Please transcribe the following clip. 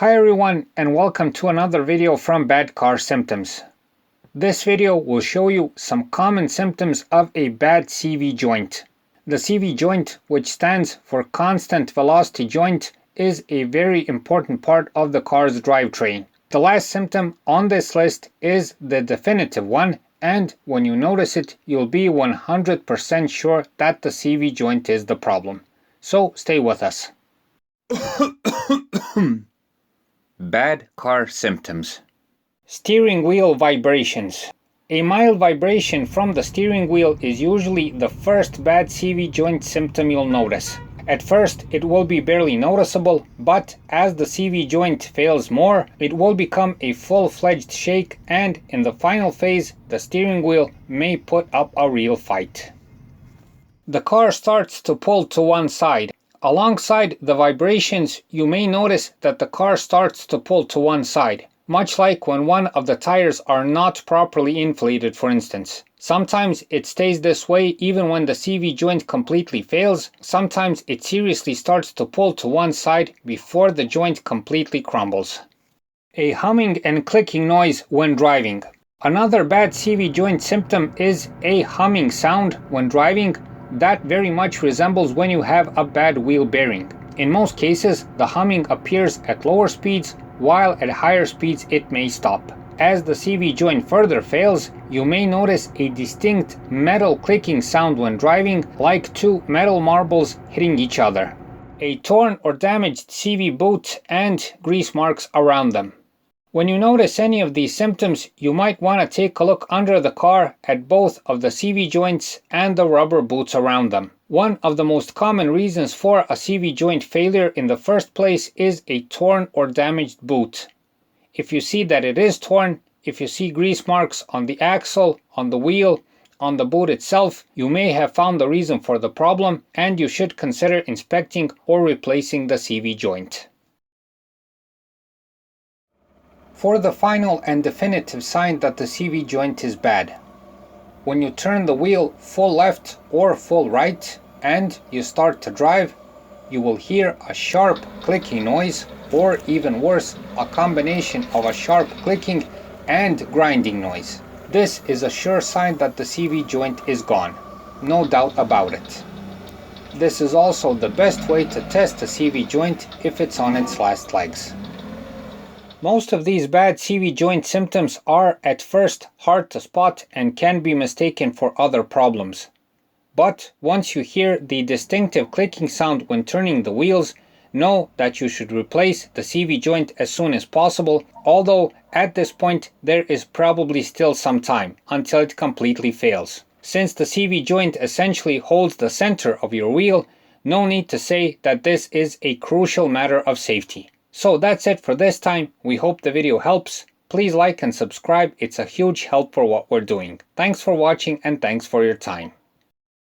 Hi everyone, and welcome to another video from Bad Car Symptoms. This video will show you some common symptoms of a bad CV joint. The CV joint, which stands for constant velocity joint, is a very important part of the car's drivetrain. The last symptom on this list is the definitive one, and when you notice it, you'll be 100% sure that the CV joint is the problem. So stay with us. Bad car symptoms. Steering wheel vibrations. A mild vibration from the steering wheel is usually the first bad CV joint symptom you'll notice. At first, it will be barely noticeable, but as the CV joint fails more, it will become a full-fledged shake, and in the final phase, the steering wheel may put up a real fight. The car starts to pull to one side. Alongside the vibrations, you may notice that the car starts to pull to one side, much like when one of the tires are not properly inflated, for instance. Sometimes it stays this way even when the CV joint completely fails. Sometimes it seriously starts to pull to one side before the joint completely crumbles. A humming and clicking noise when driving. Another bad CV joint symptom is a humming sound when driving. That very much resembles when you have a bad wheel bearing. In most cases, the humming appears at lower speeds, while at higher speeds it may stop. As the CV joint further fails, you may notice a distinct metal clicking sound when driving, like two metal marbles hitting each other. A torn or damaged CV boot and grease marks around them. When you notice any of these symptoms, you might want to take a look under the car at both of the CV joints and the rubber boots around them. One of the most common reasons for a CV joint failure in the first place is a torn or damaged boot. If you see that it is torn, if you see grease marks on the axle, on the wheel, on the boot itself, you may have found the reason for the problem, and you should consider inspecting or replacing the CV joint. For the final and definitive sign that the CV joint is bad. When you turn the wheel full left or full right and you start to drive, you will hear a sharp clicking noise, or even worse, a combination of a sharp clicking and grinding noise. This is a sure sign that the CV joint is gone. No doubt about it. This is also the best way to test a CV joint if it's on its last legs. Most of these bad CV joint symptoms are at first hard to spot and can be mistaken for other problems. But once you hear the distinctive clicking sound when turning the wheels, know that you should replace the CV joint as soon as possible, although at this point there is probably still some time until it completely fails. Since the CV joint essentially holds the center of your wheel, no need to say that this is a crucial matter of safety. So that's it for this time. We hope the video helps. Please like and subscribe. It's a huge help for what we're doing. Thanks for watching and thanks for your time.